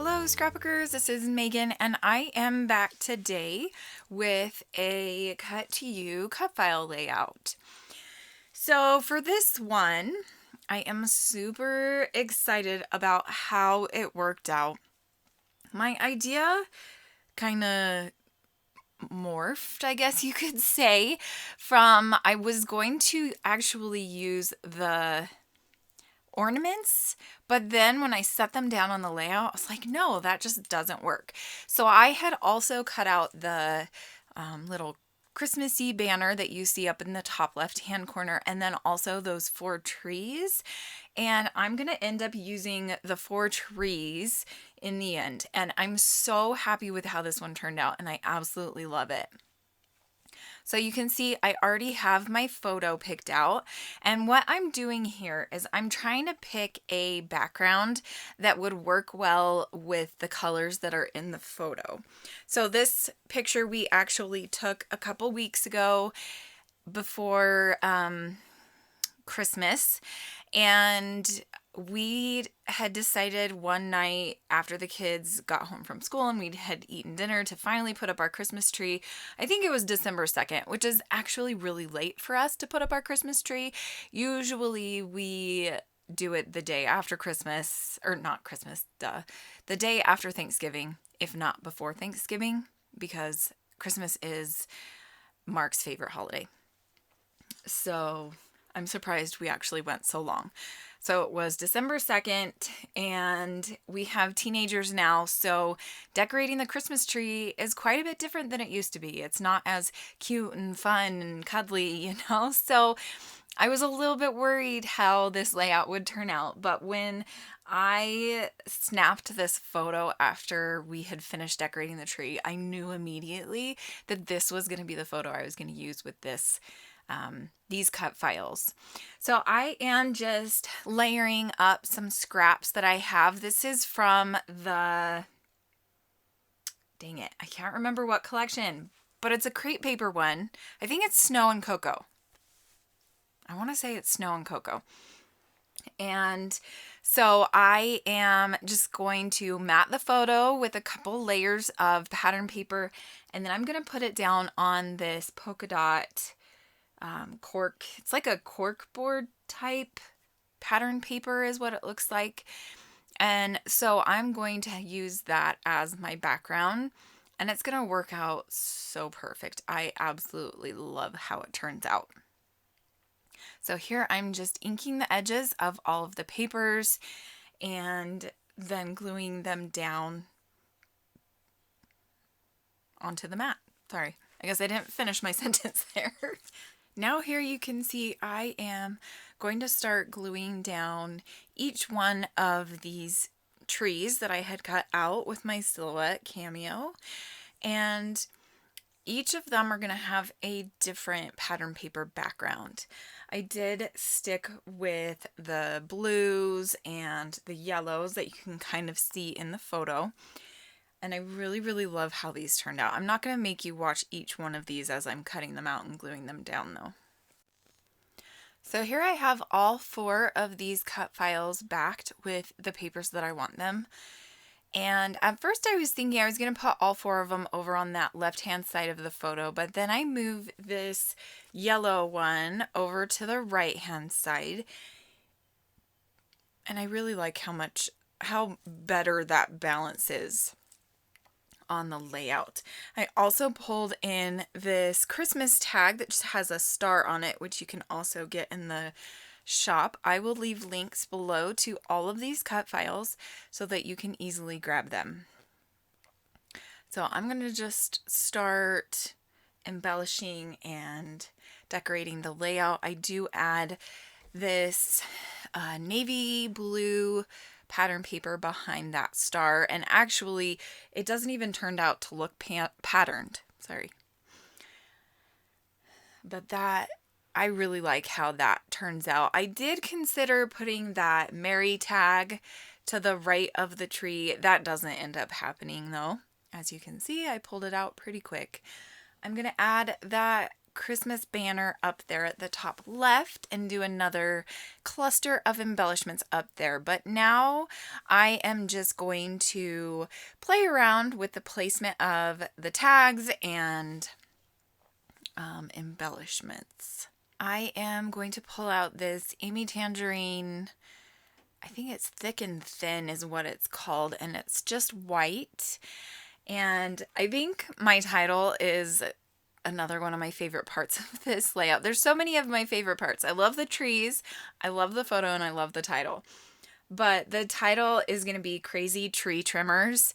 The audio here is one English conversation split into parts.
Hello Scrapbookers, this is Megan and I am back today with a cut to you cut file layout. So for this one, I am super excited about how it worked out. My idea kind of morphed, I guess you could say, from I was going to actually use the ornaments, but then when I set them down on the layout, I was like, no, that just doesn't work. So I had also cut out the little Christmassy banner that you see up in the top left hand corner, and then also those 4 trees. And I'm going to end up using the 4 trees in the end. And I'm so happy with how this one turned out, and I absolutely love it. So you can see I already have my photo picked out, and what I'm doing here is I'm trying to pick a background that would work well with the colors that are in the photo. So this picture we actually took a couple weeks ago before Christmas, and we had decided one night after the kids got home from school and we had eaten dinner to finally put up our Christmas tree. I think it was December 2nd, which is actually really late for us to put up our Christmas tree. Usually we do it the day after Christmas, or not Christmas, the day after Thanksgiving, if not before Thanksgiving, because Christmas is Mark's favorite holiday. So I'm surprised we actually went so long. So it was December 2nd, and we have teenagers now, so decorating the Christmas tree is quite a bit different than it used to be. It's not as cute and fun and cuddly, So I was a little bit worried how this layout would turn out, but when I snapped this photo after we had finished decorating the tree, I knew immediately that this was going to be the photo I was going to use with these cut files. So I am just layering up some scraps that I have. This is from the, dang it, I can't remember what collection, but it's a crepe paper one. I think it's Snow and Cocoa. I want to say it's Snow and Cocoa. And so I am just going to mat the photo with a couple layers of pattern paper, and then I'm going to put it down on this polka dot cork. It's like a cork board type pattern paper is what it looks like. And so I'm going to use that as my background, and it's going to work out so perfect. I absolutely love how it turns out. So here I'm just inking the edges of all of the papers and then gluing them down onto the mat. Sorry, I guess I didn't finish my sentence there. Now here you can see I am going to start gluing down each one of these trees that I had cut out with my silhouette cameo, and each of them are going to have a different pattern paper background. I did stick with the blues and the yellows that you can kind of see in the photo. And I really, really love how these turned out. I'm not going to make you watch each one of these as I'm cutting them out and gluing them down though. So here I have all 4 of these cut files backed with the papers that I want them. And at first I was thinking I was going to put all 4 of them over on that left-hand side of the photo, but then I moved this yellow one over to the right-hand side. And I really like how better that balance is on the layout. I also pulled in this Christmas tag that just has a star on it, which you can also get in the shop. I will leave links below to all of these cut files so that you can easily grab them. So I'm going to just start embellishing and decorating the layout. I do add this navy blue pattern paper behind that star, and actually it doesn't even turn out to look patterned. Sorry. But that, I really like how that turns out. I did consider putting that Merry tag to the right of the tree. That doesn't end up happening though. As you can see, I pulled it out pretty quick. I'm going to add that Christmas banner up there at the top left and do another cluster of embellishments up there. But now I am just going to play around with the placement of the tags and embellishments. I am going to pull out this Amy Tangerine, I think it's Thick and Thin is what it's called, and it's just white. And I think my title is another one of my favorite parts of this layout. There's so many of my favorite parts. I love the trees, I love the photo, and I love the title. But the title is going to be Crazy Tree Trimmers.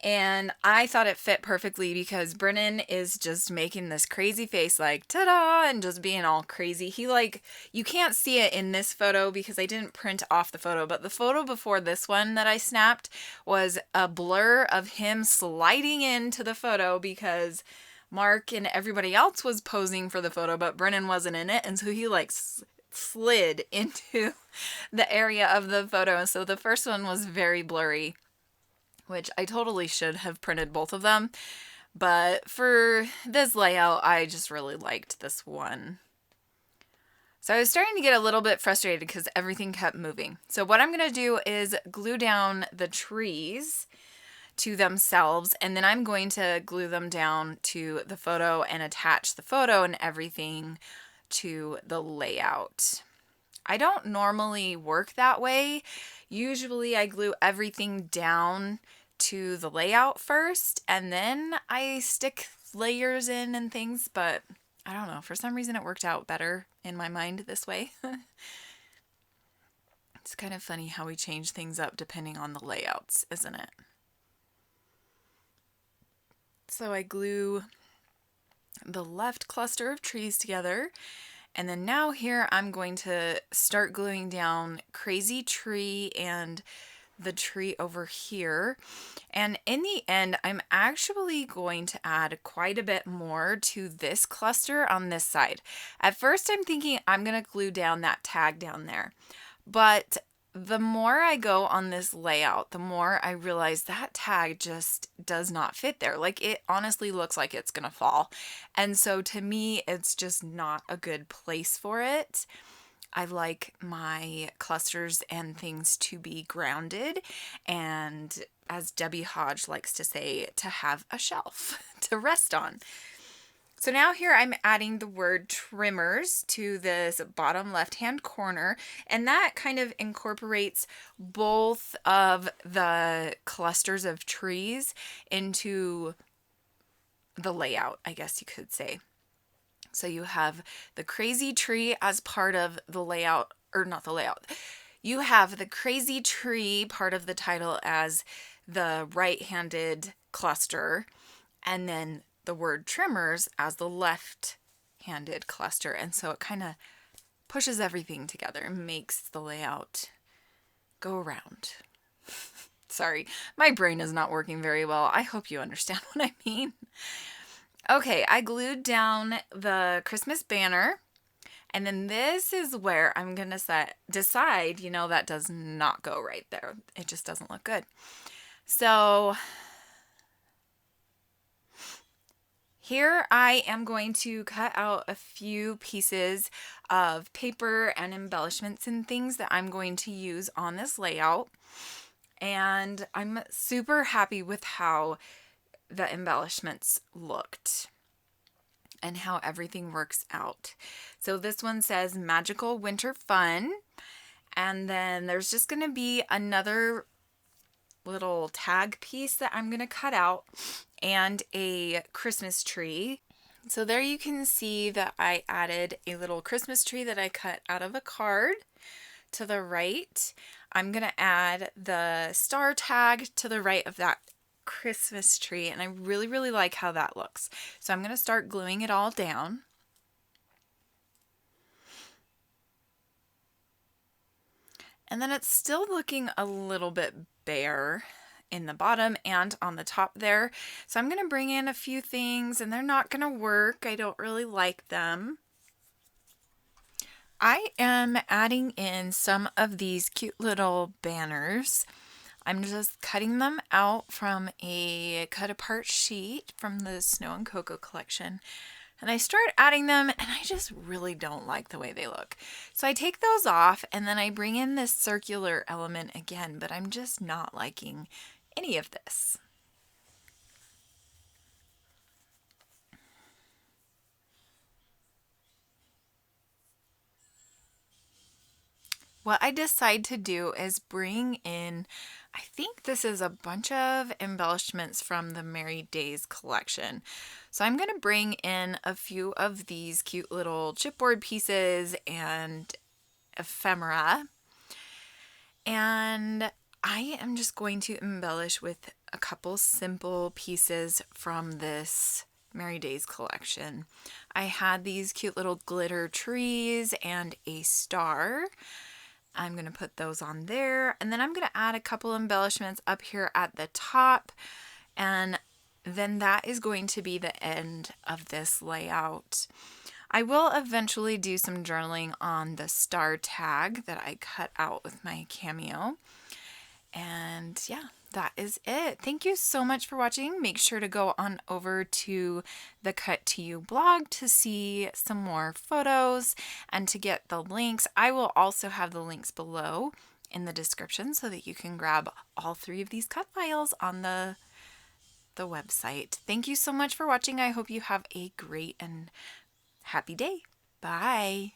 And I thought it fit perfectly because Brennan is just making this crazy face like, ta-da, and just being all crazy. He you can't see it in this photo because I didn't print off the photo, but the photo before this one that I snapped was a blur of him sliding into the photo because Mark and everybody else was posing for the photo, but Brennan wasn't in it. And so he slid into the area of the photo. And so the first one was very blurry, which I totally should have printed both of them. But for this layout, I just really liked this one. So I was starting to get a little bit frustrated because everything kept moving. So what I'm going to do is glue down the trees to themselves, and then I'm going to glue them down to the photo and attach the photo and everything to the layout. I don't normally work that way. Usually I glue everything down to the layout first and then I stick layers in and things, but I don't know, for some reason it worked out better in my mind this way. It's kind of funny how we change things up depending on the layouts, isn't it? So I glue the left cluster of trees together. And then now here I'm going to start gluing down Crazy Tree and the tree over here. And in the end, I'm actually going to add quite a bit more to this cluster on this side. At first I'm thinking I'm going to glue down that tag down there. But the more I go on this layout, the more I realize that tag just does not fit there. Like, it honestly looks like it's gonna fall. And so to me, it's just not a good place for it. I like my clusters and things to be grounded and, as Debbie Hodge likes to say, to have a shelf to rest on. So now here I'm adding the word trimmers to this bottom left-hand corner, and that kind of incorporates both of the clusters of trees into the layout, I guess you could say. So you have the crazy tree as part of the layout, or not the layout. You have the crazy tree part of the title as the right-handed cluster, and then the word trimmers as the left-handed cluster. And so it kind of pushes everything together and makes the layout go around. Sorry, my brain is not working very well. I hope you understand what I mean. Okay, I glued down the Christmas banner, and then this is where I'm going to decide, that does not go right there. It just doesn't look good. So here I am going to cut out a few pieces of paper and embellishments and things that I'm going to use on this layout. And I'm super happy with how the embellishments looked and how everything works out. So this one says Magical Winter Fun. And then there's just going to be another little tag piece that I'm going to cut out and a Christmas tree. So there you can see that I added a little Christmas tree that I cut out of a card to the right. I'm going to add the star tag to the right of that Christmas tree, and I really, really like how that looks. So I'm going to start gluing it all down. And then it's still looking a little bit bare in the bottom and on the top there. So I'm going to bring in a few things, and they're not going to work. I don't really like them. I am adding in some of these cute little banners. I'm just cutting them out from a cut apart sheet from the Snow and Cocoa collection. and I start adding them, and I just really don't like the way they look. So I take those off, and then I bring in this circular element again, but I'm just not liking any of this. What I decide to do is bring in, I think this is a bunch of embellishments from the Merry Days collection. So I'm going to bring in a few of these cute little chipboard pieces and ephemera. And I am just going to embellish with a couple simple pieces from this Merry Days collection. I had these cute little glitter trees and a star. I'm going to put those on there, and then I'm going to add a couple embellishments up here at the top, and then that is going to be the end of this layout. I will eventually do some journaling on the star tag that I cut out with my Cameo. And yeah, that is it. Thank you so much for watching. Make sure to go on over to the Cut to You blog to see some more photos and to get the links. I will also have the links below in the description so that you can grab all 3 of these cut files on the website. Thank you so much for watching. I hope you have a great and happy day. Bye.